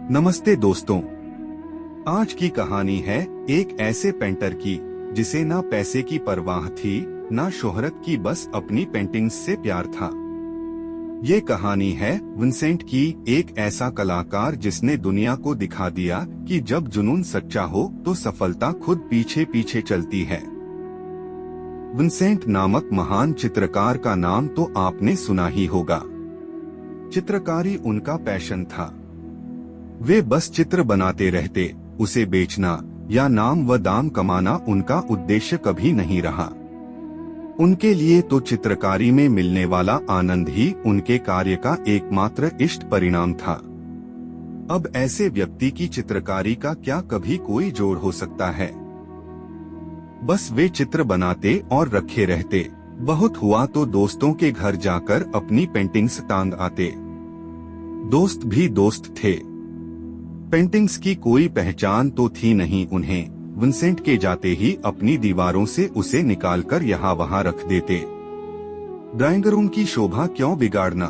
नमस्ते दोस्तों, आज की कहानी है एक ऐसे पेंटर की जिसे ना पैसे की परवाह थी ना शोहरत की, बस अपनी पेंटिंग्स से प्यार था। ये कहानी है विंसेंट की, एक ऐसा कलाकार जिसने दुनिया को दिखा दिया कि जब जुनून सच्चा हो तो सफलता खुद पीछे पीछे चलती है। विंसेंट नामक महान चित्रकार का नाम तो आपने सुना ही होगा। चित्रकारी उनका पैशन था। वे बस चित्र बनाते रहते, उसे बेचना या नाम व दाम कमाना उनका उद्देश्य कभी नहीं रहा। उनके लिए तो चित्रकारी में मिलने वाला आनंद ही उनके कार्य का एकमात्र इष्ट परिणाम था। अब ऐसे व्यक्ति की चित्रकारी का क्या कभी कोई जोड़ हो सकता है? बस वे चित्र बनाते और रखे रहते, बहुत हुआ तो दोस्तों के घर जाकर अपनी पेंटिंग्स टांग आते। दोस्त भी दोस्त थे, पेंटिंग्स की कोई पहचान तो थी नहीं उन्हें। विंसेंट के जाते ही अपनी दीवारों से उसे निकालकर यहाँ वहाँ रख देते। ड्राइंग रूम की शोभा क्यों बिगाड़ना?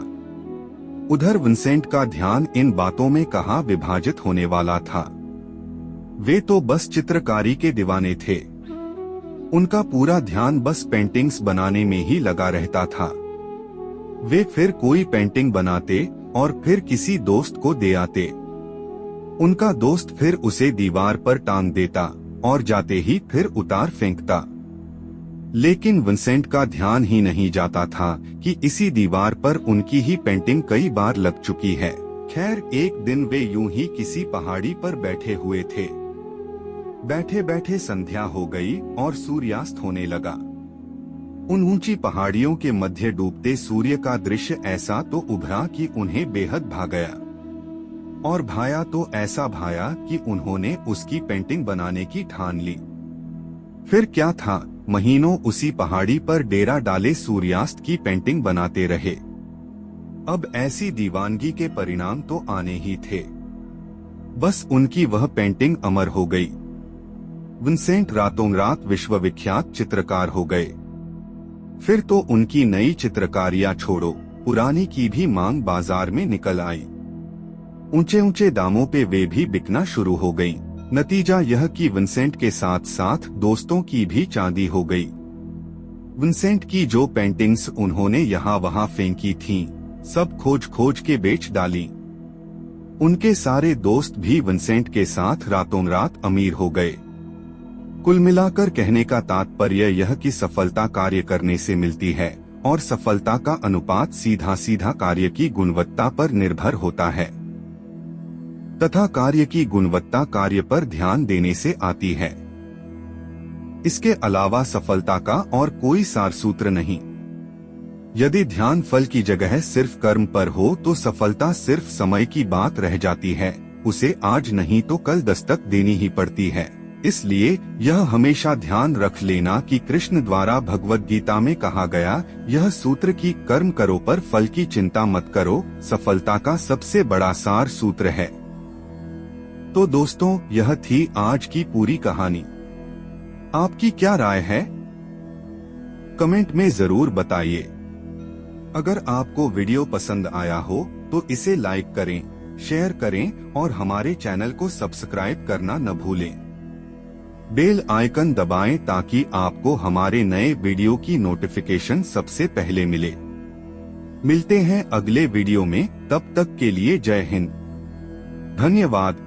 उधर विंसेंट का ध्यान इन बातों में कहाँ विभाजित होने वाला था। वे तो बस चित्रकारी के दीवाने थे। उनका पूरा ध्यान बस पेंटिंग्स बनाने में ही लगा रहता था। वे फिर कोई पेंटिंग बनाते और फिर किसी दोस्त को दे आते। उनका दोस्त फिर उसे दीवार पर टांग देता और जाते ही फिर उतार फेंकता। लेकिन विंसेंट का ध्यान ही नहीं जाता था कि इसी दीवार पर उनकी ही पेंटिंग कई बार लग चुकी है। खैर, एक दिन वे यूं ही किसी पहाड़ी पर बैठे हुए थे। बैठे बैठे संध्या हो गई और सूर्यास्त होने लगा। उन ऊंची पहाड़ियों के मध्य डूबते सूर्य का दृश्य ऐसा तो उभरा कि उन्हें बेहद भा गया, और भाया तो ऐसा भाया कि उन्होंने उसकी पेंटिंग बनाने की ठान ली। फिर क्या था, महीनों उसी पहाड़ी पर डेरा डाले सूर्यास्त की पेंटिंग बनाते रहे। अब ऐसी दीवानगी के परिणाम तो आने ही थे। बस उनकी वह पेंटिंग अमर हो गई। विंसेंट रातों रात विश्वविख्यात चित्रकार हो गए। फिर तो उनकी नई चित्रकारियां छोड़ो, पुरानी की भी मांग बाजार में निकल आई। ऊंचे ऊंचे दामों पे वे भी बिकना शुरू हो गईं। नतीजा यह कि विंसेंट के साथ साथ दोस्तों की भी चांदी हो गई। विंसेंट की जो पेंटिंग्स उन्होंने यहाँ वहाँ फेंकी थीं, सब खोज खोज के बेच डाली। उनके सारे दोस्त भी विंसेंट के साथ रातों रात अमीर हो गए। कुल मिलाकर कहने का तात्पर्य यह कि सफलता कार्य करने से मिलती है, और सफलता का अनुपात सीधा सीधा कार्य की गुणवत्ता पर निर्भर होता है, तथा कार्य की गुणवत्ता कार्य पर ध्यान देने से आती है। इसके अलावा सफलता का और कोई सार सूत्र नहीं। यदि ध्यान फल की जगह सिर्फ कर्म पर हो तो सफलता सिर्फ समय की बात रह जाती है, उसे आज नहीं तो कल दस्तक देनी ही पड़ती है। इसलिए यह हमेशा ध्यान रख लेना कि कृष्ण द्वारा भगवद गीता में कहा गया यह सूत्र कि कर्म करो पर फल की चिंता मत करो, सफलता का सबसे बड़ा सार सूत्र है। तो दोस्तों, यह थी आज की पूरी कहानी। आपकी क्या राय है? कमेंट में जरूर बताइए। अगर आपको वीडियो पसंद आया हो तो इसे लाइक करें, शेयर करें और हमारे चैनल को सब्सक्राइब करना न भूलें। बेल आइकन दबाएं ताकि आपको हमारे नए वीडियो की नोटिफिकेशन सबसे पहले मिले। मिलते हैं अगले वीडियो में, तब तक के लिए जय हिंद, धन्यवाद।